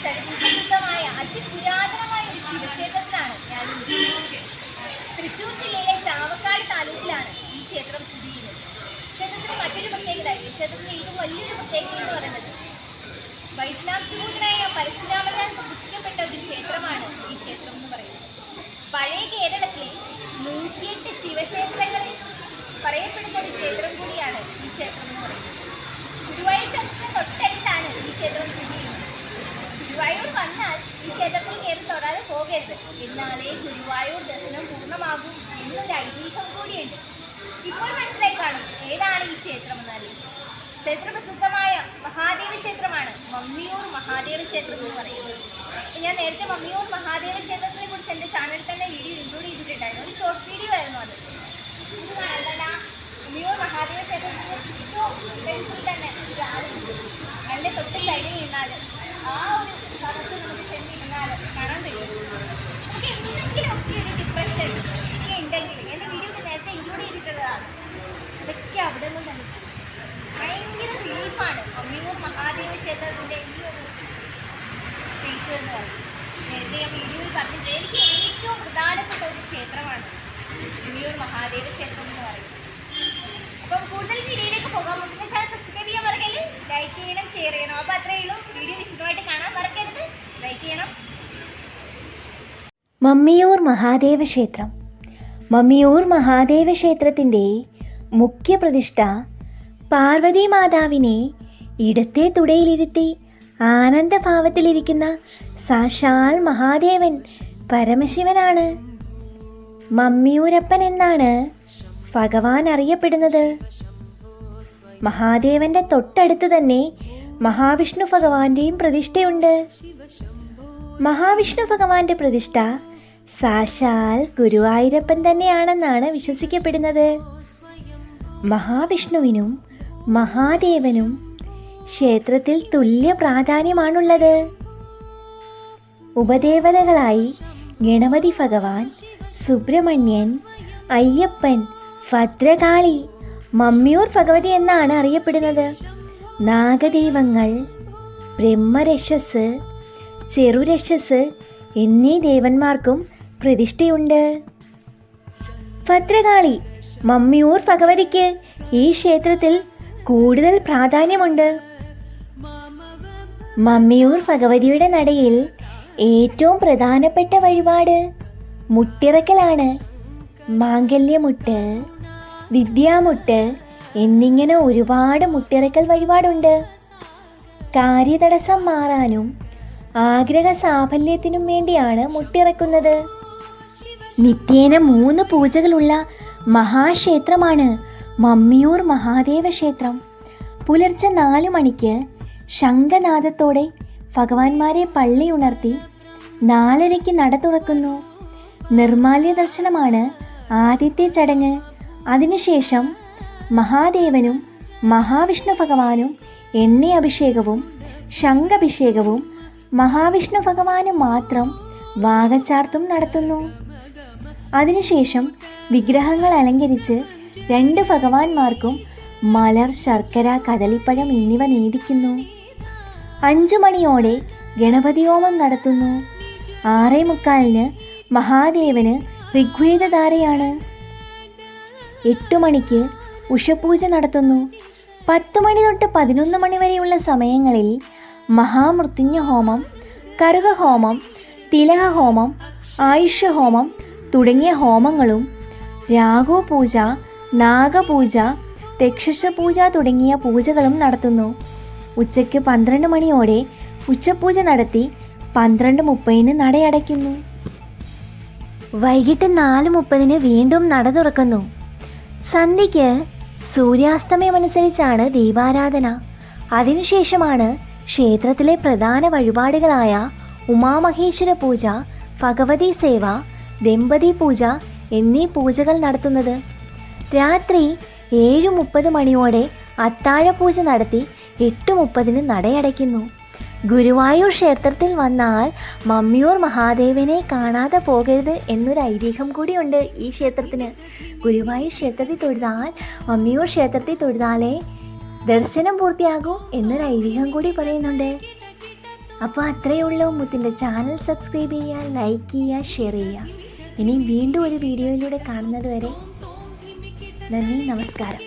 ചരിത്രപ്രസിദ്ധമായ അതിപുരാതനമായ ഒരു ശിവക്ഷേത്രത്തിലാണ് ഞാൻ. തൃശ്ശൂർ ജില്ലയിലെ ചാവക്കാട് താലൂക്കിലാണ് ഈ ക്ഷേത്രം സ്ഥിതി ചെയ്യുന്നത്. ക്ഷേത്രത്തിന് മറ്റൊരു പ്രത്യേകത, ഈ ക്ഷേത്രത്തിന് ഏറ്റവും വലിയൊരു പ്രത്യേകത എന്ന് പറയുന്നത് വൈഷ്ണവശൂരനായ പരശുരാമനാൽ പ്രതിഷ്ഠിക്കപ്പെട്ട ഒരു ക്ഷേത്രമാണ് ഈ ക്ഷേത്രം എന്ന് പറയുന്നത്. പഴയ കേരളത്തിലെ 108 ശിവക്ഷേത്രങ്ങളിൽ പറയപ്പെടുന്ന ഒരു ക്ഷേത്രം കൂടിയാണ് ഈ ക്ഷേത്രം എന്ന് പറയുന്നത്. ഗുരുവായൂർ ക്ഷേത്രത്തിന് തൊട്ടടുത്താണ് ഈ ക്ഷേത്രം സ്ഥിതി ചെയ്യുന്നത്. ഗുരുവായൂർ വന്നാൽ ഈ ക്ഷേത്രത്തിൽ കയറി തൊടാതെ പോകരുത്, എന്നാലേ ഗുരുവായൂർ ദർശനം പൂർണ്ണമാകും എന്നൊരു ഐതിഹ്യം കൂടിയുണ്ട്. ഇപ്പോൾ മനസ്സിലായി കാണും ഏതാണ് ഈ ക്ഷേത്രം എന്നാലും. ചരിത്രപ്രസിദ്ധമായ മഹാദേവ ക്ഷേത്രമാണ് മമ്മിയൂർ മഹാദേവ ക്ഷേത്രം എന്ന് പറയുന്നത്. ഞാൻ നേരത്തെ മമ്മിയൂർ മഹാദേവ ക്ഷേത്രത്തിനെ കുറിച്ച് എൻ്റെ ചാനലിൽ തന്നെ വീഡിയോ ഇൻക്ലൂഡ് ചെയ്തിട്ടുണ്ടായിരുന്നു. ഒരു ഷോർട്ട് വീഡിയോ ആയിരുന്നു അത്. ഇത് കാണാൻ മമ്മിയൂർ മഹാദേവ ക്ഷേത്രത്തിന് ഏറ്റവും തന്നെ അതിൻ്റെ തൊട്ട് സൈഡിൽ നിന്നാൽ ആ ഒരു സ്ഥലത്ത് നമുക്ക് ചെന്നിരുന്നാൽ കാണാൻ കഴിയും. നമുക്ക് എന്തെങ്കിലും ഒക്കെ ഒരു ഡിപ്രഷൻ ഉണ്ടെങ്കിൽ എൻ്റെ വീഡിയോയിൽ നേരത്തെ ഇൻക്ലൂഡ് ചെയ്തിട്ടുള്ളതാണ്. അതൊക്കെ അവിടെ നിന്ന് തന്നെ ഭയങ്കര റിലീഫാണ് മമ്മിയൂർ മഹാദേവ ക്ഷേത്രത്തിൻ്റെ ഈ ഒരു സ്പേസ് എന്ന് പറയുന്നത്. നേരത്തെ ഞാൻ വീഡിയോയിൽ പറഞ്ഞിട്ട് എനിക്ക് ഏറ്റവും പ്രധാനപ്പെട്ട ഒരു ക്ഷേത്രമാണ് മമ്മിയൂർ മഹാദേവ ക്ഷേത്രം എന്ന് പറയുന്നത്. അപ്പം കൂടുതൽ വീഡിയോയിലേക്ക് പോകാൻ മുന്നേ ചാനൽ സബ്സ്ക്രൈബ് ചെയ്യാൻ മറക്കരുത്, ലൈക്ക് ചെയ്യണം, ഷെയർ ചെയ്യണം. അപ്പോൾ അത്രയേ ഉള്ളൂ. വീഡിയോ വിശദമായിട്ട് കാണാൻ മറക്കരുത്, ലൈക്ക് ചെയ്യണം. മമ്മിയൂർ മഹാദേവ ക്ഷേത്രം. മമ്മിയൂർ മഹാദേവ ക്ഷേത്രത്തിൻ്റെ മുഖ്യ പ്രതിഷ്ഠ പാർവതി മാതാവിനെ ഇടത്തെ തുടയിലിരുത്തി ആനന്ദഭാവത്തിലിരിക്കുന്ന സാക്ഷാൽ മഹാദേവൻ പരമശിവനാണ്. മമ്മിയൂരപ്പൻ എന്നാണ് ഭഗവാൻ അറിയപ്പെടുന്നത്. മഹാദേവന്റെ തൊട്ടടുത്ത് തന്നെ മഹാവിഷ്ണു ഭഗവാന്റെയും പ്രതിഷ്ഠയുണ്ട്. മഹാവിഷ്ണു ഭഗവാന്റെ പ്രതിഷ്ഠ സാക്ഷാൽ ഗുരുവായൂരപ്പൻ തന്നെയാണെന്നാണ് വിശ്വസിക്കപ്പെടുന്നത്. മഹാവിഷ്ണുവിനും മഹാദേവനും ക്ഷേത്രത്തിൽ തുല്യ പ്രാധാന്യമാണുള്ളത്. ഉപദേവതകളായി ഗണപതി ഭഗവാൻ, സുബ്രഹ്മണ്യൻ, അയ്യപ്പൻ, ഭദ്രകാളി, മമ്മിയൂർ ഭഗവതി എന്നാണ് അറിയപ്പെടുന്നത്. നാഗദൈവങ്ങൾ, ബ്രഹ്മരക്ഷസ്, ചെറുരക്ഷസ് എന്നീ ദേവന്മാർക്കും പ്രതിഷ്ഠയുണ്ട്. ഭദ്രകാളി, മമ്മിയൂർ ഭഗവതിക്ക് ഈ ക്ഷേത്രത്തിൽ കൂടുതൽ പ്രാധാന്യമുണ്ട്. മമ്മിയൂർ ഭഗവതിയുടെ നടയിൽ ഏറ്റവും പ്രധാനപ്പെട്ട വഴിപാട് മുട്ടിറക്കലാണ്. മാംഗല്യമുട്ട്, വിദ്യാമുട്ട് എന്നിങ്ങനെ ഒരുപാട് മുട്ടിറക്കൽ വഴിപാടുണ്ട്. കാര്യതടസ്സം മാറാനും ആഗ്രഹ സാഫല്യത്തിനും വേണ്ടിയാണ് മുട്ടിറക്കുന്നത്. നിത്യേന 3 പൂജകളുള്ള മഹാക്ഷേത്രമാണ് മമ്മിയൂർ മഹാദേവ ക്ഷേത്രം. പുലർച്ചെ 4 മണിക്ക് ശംഖനാദത്തോടെ ഭഗവാന്മാരെ പള്ളി ഉണർത്തി 4:30 നട തുറക്കുന്നു. നിർമാല്യ ദർശനമാണ് ആദ്യത്തെ ചടങ്ങ്. അതിനുശേഷം മഹാദേവനും മഹാവിഷ്ണു ഭഗവാനും എണ്ണ അഭിഷേകവും ശംഖഭിഷേകവും മഹാവിഷ്ണു ഭഗവാനും മാത്രം വാകച്ചാർത്തും നടത്തുന്നു. അതിനുശേഷം വിഗ്രഹങ്ങൾ അലങ്കരിച്ച് 2 ഭഗവാന്മാർക്കും മലർ, ശർക്കര, കദളിപ്പഴം എന്നിവ നേദിക്കുന്നു. 5 മണിയോടെ ഗണപതി ഹോമം നടത്തുന്നു. 6:45 മഹാദേവന് ഋഗ്വേദധാരയാണ്. 8 മണിക്ക് ഉഷപൂജ നടത്തുന്നു. 10 മണി തൊട്ട് 11 മണി വരെയുള്ള സമയങ്ങളിൽ മഹാമൃത്യുഞ്ജയ ഹോമം, കറുകഹോമം, തിലകഹോമം, ആയുഷ്യഹോമം തുടങ്ങിയ ഹോമങ്ങളും രാഘവപൂജ, നാഗപൂജ, രക്ഷസപൂജ തുടങ്ങിയ പൂജകളും നടത്തുന്നു. ഉച്ചയ്ക്ക് 12 മണിയോടെ ഉച്ചപൂജ നടത്തി 12:30 നടയടയ്ക്കുന്നു. വൈകിട്ട് 4:30 വീണ്ടും നട തുറക്കുന്നു. സന്ധ്യയ്ക്ക് സൂര്യാസ്തമയമനുസരിച്ചാണ് ദീപാരാധന. അതിനുശേഷമാണ് ക്ഷേത്രത്തിലെ പ്രധാന വഴിപാടുകളായ ഉമാമഹേശ്വര പൂജ, ഭഗവതി സേവ, ദമ്പതി പൂജ എന്നീ പൂജകൾ നടത്തുന്നത്. രാത്രി 7:30 മണിയോടെ അത്താഴപൂജ നടത്തി 8:30 നടയടയ്ക്കുന്നു. ഗുരുവായൂർ ക്ഷേത്രത്തിൽ വന്നാൽ മമ്മിയൂർ മഹാദേവനെ കാണാതെ പോകരുത് എന്നൊരു ഐതിഹ്യം കൂടിയുണ്ട് ഈ ക്ഷേത്രത്തിന്. ഗുരുവായൂർ ക്ഷേത്രത്തിൽ തൊഴുതാൽ മമ്മിയൂർ ക്ഷേത്രത്തിൽ തൊഴുതാലേ ദർശനം പൂർത്തിയാകൂ എന്നൊരു ഐതിഹ്യം കൂടി പറയുന്നുണ്ട്. അപ്പോൾ അത്രയേ ഉള്ളൂ. മുത്തിൻ്റെ ചാനൽ സബ്സ്ക്രൈബ് ചെയ്യുക, ലൈക്ക് ചെയ്യുക, ഷെയർ ചെയ്യുക. ഇനിയും വീണ്ടും ഒരു വീഡിയോയിലൂടെ കാണുന്നത് വരെ നന്ദി, നമസ്കാരം.